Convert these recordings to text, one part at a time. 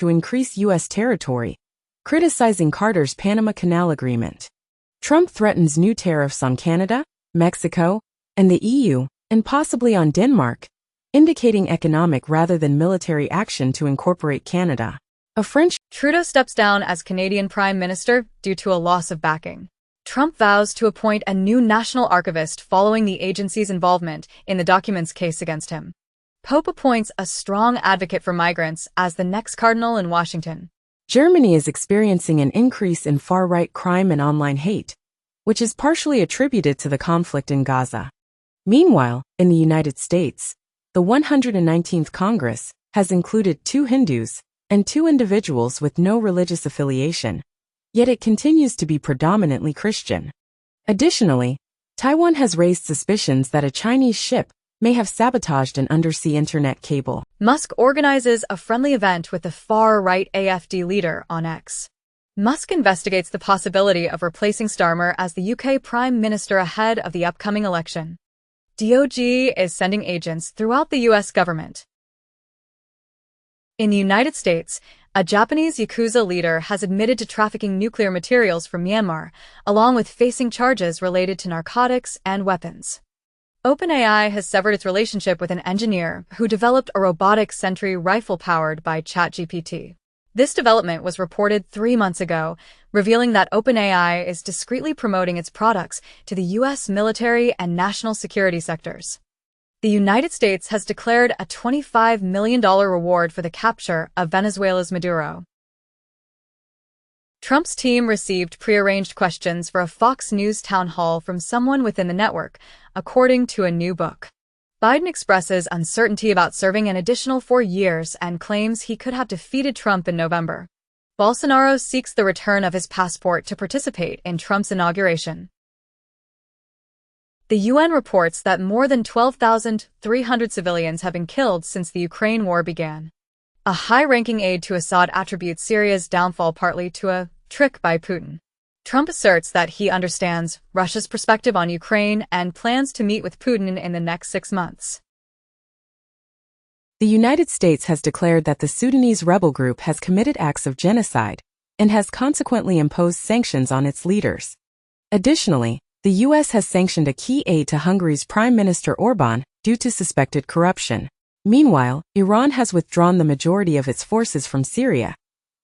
to increase U.S. territory, criticizing Carter's Panama Canal Agreement. Trump threatens new tariffs on Canada, Mexico, and the EU, and possibly on Denmark, indicating economic rather than military action to incorporate Canada. A French Trudeau steps down as Canadian Prime Minister due to a loss of backing. Trump vows to appoint a new national archivist following the agency's involvement in the documents case against him. Pope appoints a strong advocate for migrants as the next cardinal in Washington. Germany is experiencing an increase in far-right crime and online hate, which is partially attributed to the conflict in Gaza. Meanwhile, in the United States, the 119th Congress has included 2 Hindus and 2 individuals with no religious affiliation, yet it continues to be predominantly Christian. Additionally, Taiwan has raised suspicions that a Chinese ship may have sabotaged an undersea internet cable. Musk organizes a friendly event with the far-right AfD leader on X. Musk investigates the possibility of replacing Starmer as the UK Prime Minister ahead of the upcoming election. DOJ is sending agents throughout the US government. In the United States, a Japanese Yakuza leader has admitted to trafficking nuclear materials from Myanmar, along with facing charges related to narcotics and weapons. OpenAI has severed its relationship with an engineer who developed a robotic sentry rifle powered by ChatGPT. This development was reported 3 months ago, revealing that OpenAI is discreetly promoting its products to the U.S. military and national security sectors. The United States has declared a $25 million reward for the capture of Venezuela's Maduro. Trump's team received prearranged questions for a Fox News town hall from someone within the network, according to a new book. Biden expresses uncertainty about serving an additional 4 years and claims he could have defeated Trump in November. Bolsonaro seeks the return of his passport to participate in Trump's inauguration. The UN reports that more than 12,300 civilians have been killed since the Ukraine war began. A high-ranking aide to Assad attributes Syria's downfall partly to a trick by Putin. Trump asserts that he understands Russia's perspective on Ukraine and plans to meet with Putin in the next 6 months. The United States has declared that the Sudanese rebel group has committed acts of genocide and has consequently imposed sanctions on its leaders. Additionally, the U.S. has sanctioned a key aide to Hungary's Prime Minister Orbán due to suspected corruption. Meanwhile, Iran has withdrawn the majority of its forces from Syria,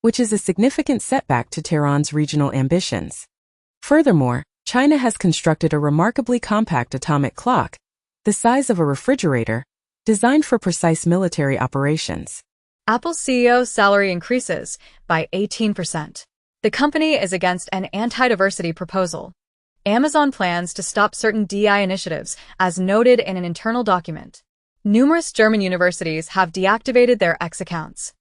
which is a significant setback to Tehran's regional ambitions. Furthermore, China has constructed a remarkably compact atomic clock, the size of a refrigerator, designed for precise military operations. Apple's CEO's salary increases by 18%. The company is against an anti-diversity proposal. Amazon plans to stop certain DI initiatives, as noted in an internal document. Numerous German universities have deactivated their X accounts.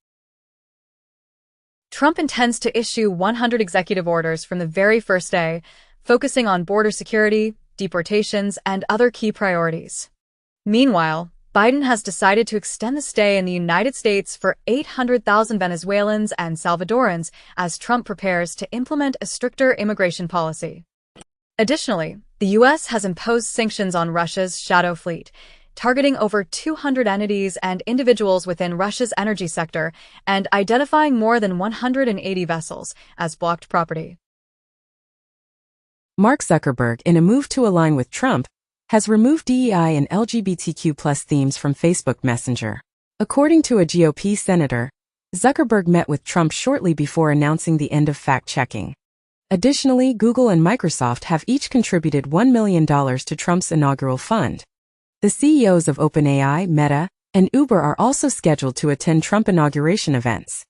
Trump intends to issue 100 executive orders from the very first day, focusing on border security, deportations, and other key priorities. Meanwhile, Biden has decided to extend the stay in the United States for 800,000 Venezuelans and Salvadorans as Trump prepares to implement a stricter immigration policy. Additionally, the U.S. has imposed sanctions on Russia's shadow fleet, targeting over 200 entities and individuals within Russia's energy sector and identifying more than 180 vessels as blocked property. Mark Zuckerberg, in a move to align with Trump, has removed DEI and LGBTQ+ themes from Facebook Messenger. According to a GOP senator, Zuckerberg met with Trump shortly before announcing the end of fact-checking. Additionally, Google and Microsoft have each contributed $1 million to Trump's inaugural fund. The CEOs of OpenAI, Meta, and Uber are also scheduled to attend Trump inauguration events.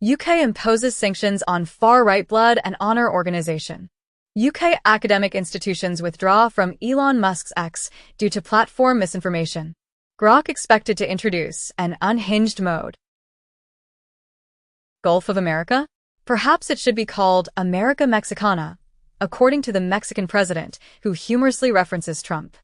UK imposes sanctions on far-right Blood and Honor organization. UK academic institutions withdraw from Elon Musk's X due to platform misinformation. Grok expected to introduce an unhinged mode. Gulf of America? Perhaps it should be called America Mexicana, according to the Mexican president, who humorously references Trump.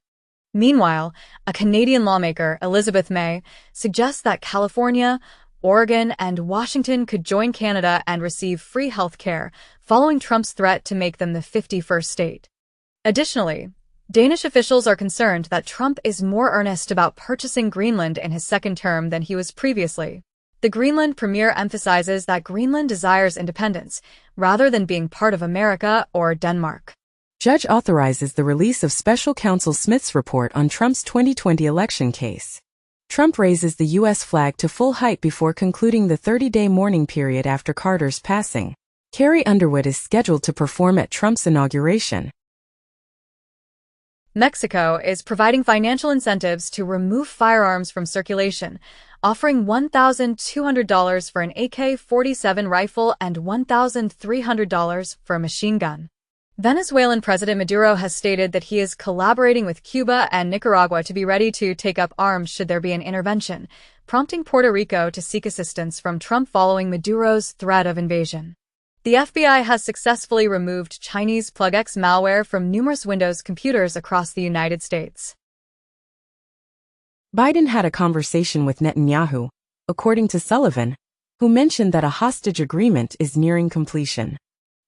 Meanwhile, a Canadian lawmaker, Elizabeth May, suggests that California, Oregon, and Washington could join Canada and receive free health care, following Trump's threat to make them the 51st state. Additionally, Danish officials are concerned that Trump is more earnest about purchasing Greenland in his second term than he was previously. The Greenland premier emphasizes that Greenland desires independence, rather than being part of America or Denmark. Judge authorizes the release of Special Counsel Smith's report on Trump's 2020 election case. Trump raises the U.S. flag to full height before concluding the 30-day mourning period after Carter's passing. Carrie Underwood is scheduled to perform at Trump's inauguration. Mexico is providing financial incentives to remove firearms from circulation, offering $1,200 for an AK-47 rifle and $1,300 for a machine gun. Venezuelan President Maduro has stated that he is collaborating with Cuba and Nicaragua to be ready to take up arms should there be an intervention, prompting Puerto Rico to seek assistance from Trump following Maduro's threat of invasion. The FBI has successfully removed Chinese PlugX malware from numerous Windows computers across the United States. Biden had a conversation with Netanyahu, according to Sullivan, who mentioned that a hostage agreement is nearing completion.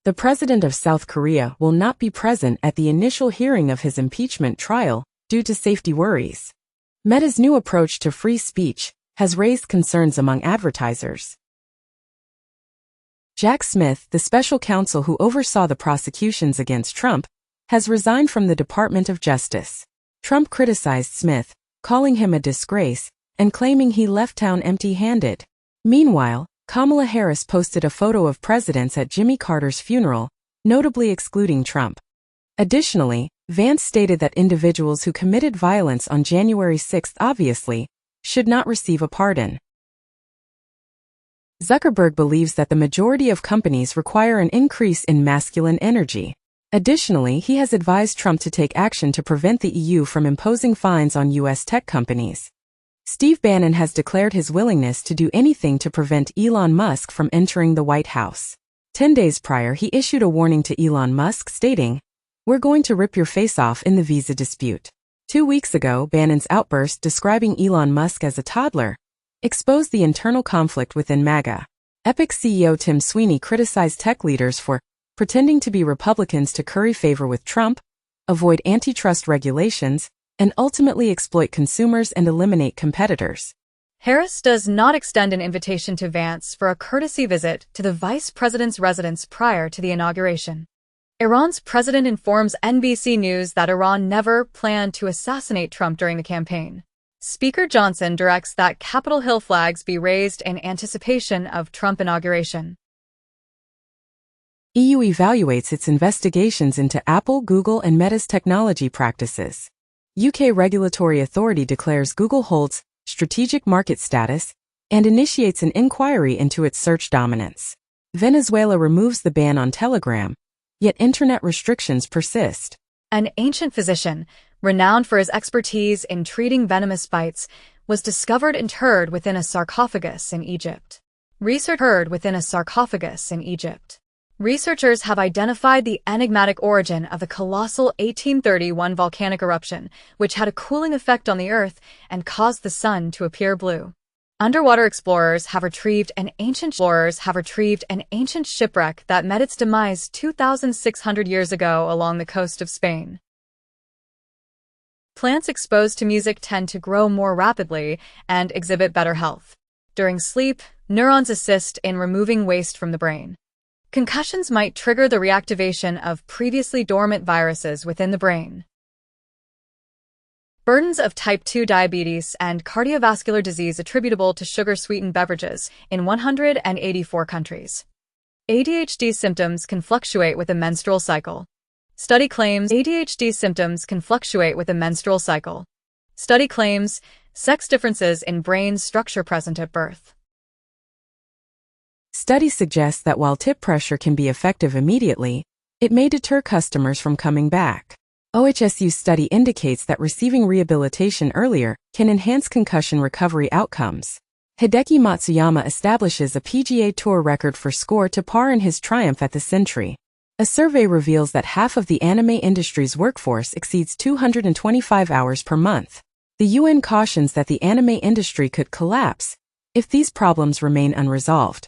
The president of South Korea will not be present at the initial hearing of his impeachment trial due to safety worries. Meta's new approach to free speech has raised concerns among advertisers. Jack Smith, the special counsel who oversaw the prosecutions against Trump, has resigned from the Department of Justice. Trump criticized Smith, calling him a disgrace, and claiming he left town empty-handed. Meanwhile, Kamala Harris posted a photo of presidents at Jimmy Carter's funeral, notably excluding Trump. Additionally, Vance stated that individuals who committed violence on January 6 obviously should not receive a pardon. Zuckerberg believes that the majority of companies require an increase in masculine energy. Additionally, he has advised Trump to take action to prevent the EU from imposing fines on U.S. tech companies. Steve Bannon has declared his willingness to do anything to prevent Elon Musk from entering the White House. 10 days prior, he issued a warning to Elon Musk stating, "We're going to rip your face off in the visa dispute." 2 weeks ago, Bannon's outburst describing Elon Musk as a toddler exposed the internal conflict within MAGA. Epic CEO Tim Sweeney criticized tech leaders for pretending to be Republicans to curry favor with Trump, avoid antitrust regulations, and ultimately exploit consumers and eliminate competitors. Harris does not extend an invitation to Vance for a courtesy visit to the vice president's residence prior to the inauguration. Iran's president informs NBC News that Iran never planned to assassinate Trump during the campaign. Speaker Johnson directs that Capitol Hill flags be raised in anticipation of Trump inauguration. EU evaluates its investigations into Apple, Google, and Meta's technology practices. UK regulatory authority declares Google holds strategic market status and initiates an inquiry into its search dominance. Venezuela removes the ban on Telegram, yet internet restrictions persist. An ancient physician, renowned for his expertise in treating venomous bites, was discovered interred within a sarcophagus in Egypt. Researchers have identified the enigmatic origin of the colossal 1831 volcanic eruption, which had a cooling effect on the Earth and caused the sun to appear blue. Underwater explorers have retrieved an ancient shipwreck that met its demise 2,600 years ago along the coast of Spain. Plants exposed to music tend to grow more rapidly and exhibit better health. During sleep, neurons assist in removing waste from the brain. Concussions might trigger the reactivation of previously dormant viruses within the brain. Burdens of type 2 diabetes and cardiovascular disease attributable to sugar-sweetened beverages in 184 countries. ADHD symptoms can fluctuate with a menstrual cycle. Study claims ADHD symptoms can fluctuate with a menstrual cycle. Study claims sex differences in brain structure present at birth. Study suggests that while tip pressure can be effective immediately, it may deter customers from coming back. OHSU study indicates that receiving rehabilitation earlier can enhance concussion recovery outcomes. Hideki Matsuyama establishes a PGA Tour record for score to par in his triumph at the Century. A survey reveals that half of the anime industry's workforce exceeds 225 hours per month. The UN cautions that the anime industry could collapse if these problems remain unresolved.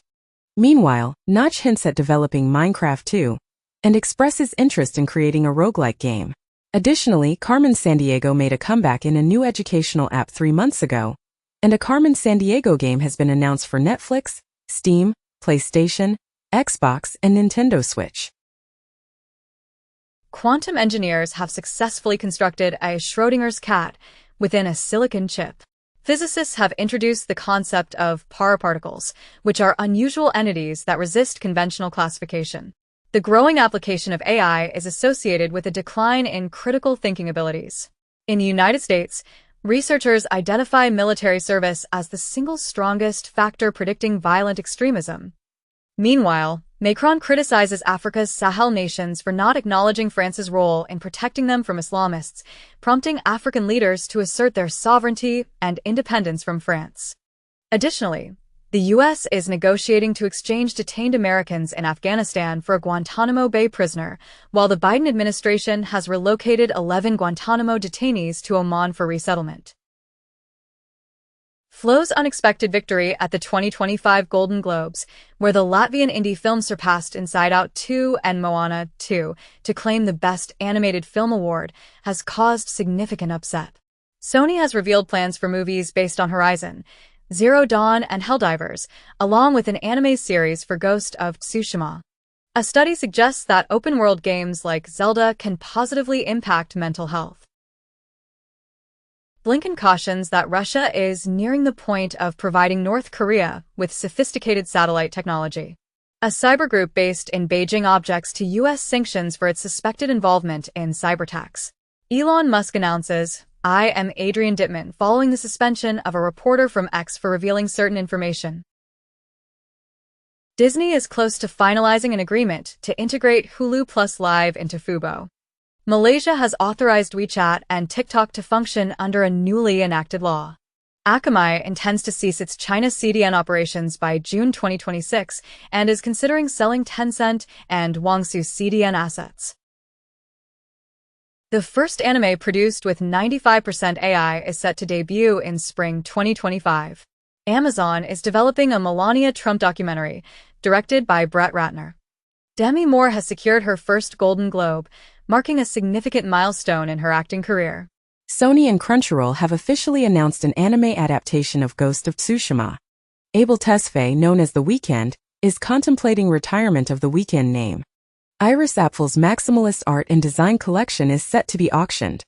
Meanwhile, Notch hints at developing Minecraft 2 and expresses interest in creating a roguelike game. Additionally, Carmen Sandiego made a comeback in a new educational app 3 months ago, and a Carmen Sandiego game has been announced for Netflix, Steam, PlayStation, Xbox, and Nintendo Switch. Quantum engineers have successfully constructed a Schrödinger's cat within a silicon chip. Physicists have introduced the concept of paraparticles, which are unusual entities that resist conventional classification. The growing application of AI is associated with a decline in critical thinking abilities. In the United States, researchers identify military service as the single strongest factor predicting violent extremism. Meanwhile, Macron criticizes Africa's Sahel nations for not acknowledging France's role in protecting them from Islamists, prompting African leaders to assert their sovereignty and independence from France. Additionally, the U.S. is negotiating to exchange detained Americans in Afghanistan for a Guantanamo Bay prisoner, while the Biden administration has relocated 11 Guantanamo detainees to Oman for resettlement. Flow's unexpected victory at the 2025 Golden Globes, where the Latvian indie film surpassed Inside Out 2 and Moana 2 to claim the Best Animated Film award, has caused significant upset. Sony has revealed plans for movies based on Horizon, Zero Dawn, and Helldivers, along with an anime series for Ghost of Tsushima. A study suggests that open-world games like Zelda can positively impact mental health. Blinken cautions that Russia is nearing the point of providing North Korea with sophisticated satellite technology. A cyber group based in Beijing objects to U.S. sanctions for its suspected involvement in cyberattacks. Elon Musk announces, "I am Adrian Dittman," following the suspension of a reporter from X for revealing certain information. Disney is close to finalizing an agreement to integrate Hulu Plus Live into Fubo. Malaysia has authorized WeChat and TikTok to function under a newly enacted law. Akamai intends to cease its China CDN operations by June 2026 and is considering selling Tencent and Guangzhou CDN assets. The first anime produced with 95% AI is set to debut in spring 2025. Amazon is developing a Melania Trump documentary, directed by Brett Ratner. Demi Moore has secured her first Golden Globe, marking a significant milestone in her acting career. Sony and Crunchyroll have officially announced an anime adaptation of Ghost of Tsushima. Abel Tesfaye, known as The Weeknd, is contemplating retirement of the Weeknd name. Iris Apfel's maximalist art and design collection is set to be auctioned.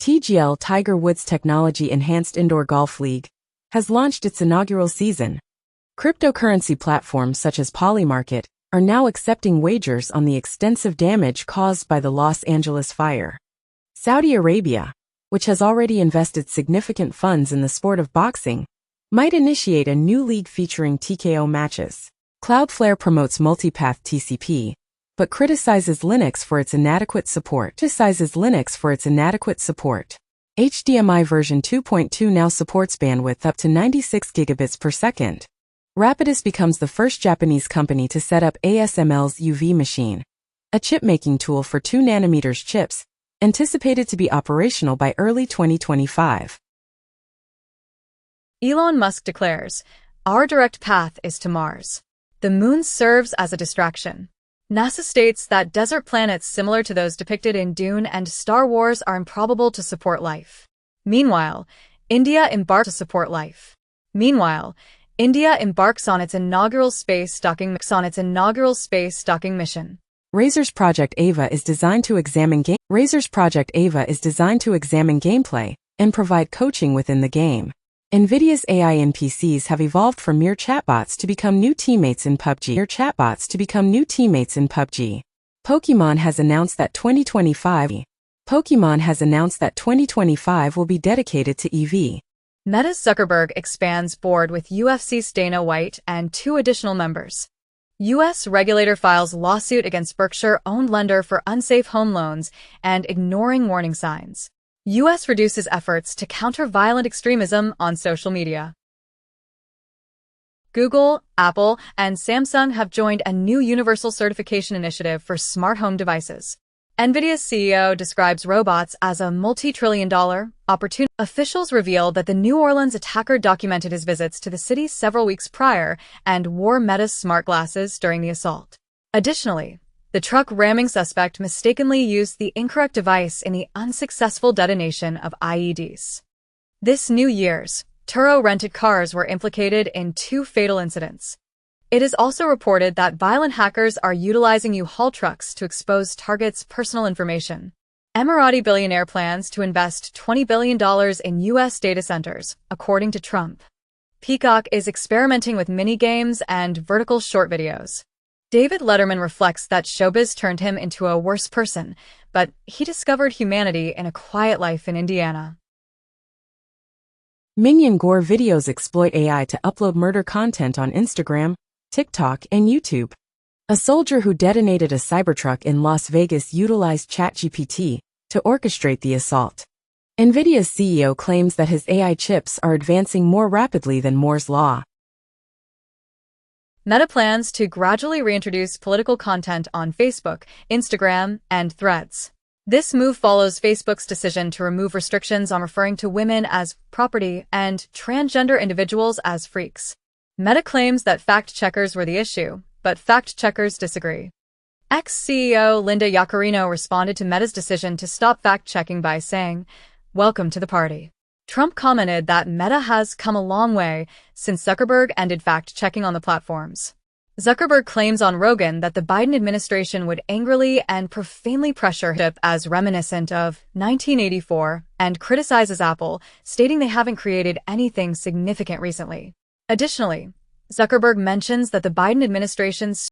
TGL Tiger Woods Technology Enhanced Indoor Golf League has launched its inaugural season. Cryptocurrency platforms such as Polymarket are now accepting wagers on the extensive damage caused by the Los Angeles fire. Saudi Arabia, which has already invested significant funds in the sport of boxing, might initiate a new league featuring TKO matches. Cloudflare promotes multipath TCP, but criticizes Linux for its inadequate support. HDMI version 2.2 now supports bandwidth up to 96 gigabits per second. Rapidus becomes the first Japanese company to set up ASML's UV machine, a chip-making tool for 2nm chips, anticipated to be operational by early 2025. Elon Musk declares, "Our direct path is to Mars. The moon serves as a distraction." NASA states that desert planets similar to those depicted in Dune and Star Wars are improbable to support life. Meanwhile, India embarks on its inaugural space docking mission. Razer's Project Ava is designed to examine gameplay and provide coaching within the game. NVIDIA's AI NPCs have evolved from mere chatbots to become new teammates in PUBG. Pokemon has announced that 2025 will be dedicated to EV. Meta's Zuckerberg expands board with UFC's Dana White and 2 additional members. U.S. regulator files lawsuit against Berkshire-owned lender for unsafe home loans and ignoring warning signs. U.S. reduces efforts to counter violent extremism on social media. Google, Apple, and Samsung have joined a new universal certification initiative for smart home devices. NVIDIA's CEO describes robots as a multi-trillion-dollar opportunity. Officials revealed that the New Orleans attacker documented his visits to the city several weeks prior and wore Meta's smart glasses during the assault. Additionally, the truck ramming suspect mistakenly used the incorrect device in the unsuccessful detonation of IEDs. This New Year's, Turo rented cars were implicated in 2 fatal incidents. It is also reported that violent hackers are utilizing U-Haul trucks to expose targets' personal information. Emirati billionaire plans to invest $20 billion in U.S. data centers, according to Trump. Peacock is experimenting with mini-games and vertical short videos. David Letterman reflects that showbiz turned him into a worse person, but he discovered humanity in a quiet life in Indiana. Minion gore videos exploit AI to upload murder content on Instagram, TikTok, and YouTube. A soldier who detonated a Cybertruck in Las Vegas utilized ChatGPT to orchestrate the assault. NVIDIA's CEO claims that his AI chips are advancing more rapidly than Moore's law. Meta plans to gradually reintroduce political content on Facebook, Instagram, and Threads. This move follows Facebook's decision to remove restrictions on referring to women as property and transgender individuals as freaks. Meta claims that fact-checkers were the issue, but fact-checkers disagree. Ex-CEO Linda Yaccarino responded to Meta's decision to stop fact-checking by saying, "Welcome to the party." Trump commented that Meta has come a long way since Zuckerberg ended fact-checking on the platforms. Zuckerberg claims on Rogan that the Biden administration would angrily and profanely pressure him as reminiscent of 1984 and criticizes Apple, stating they haven't created anything significant recently. Additionally, Zuckerberg mentions that the Biden administration's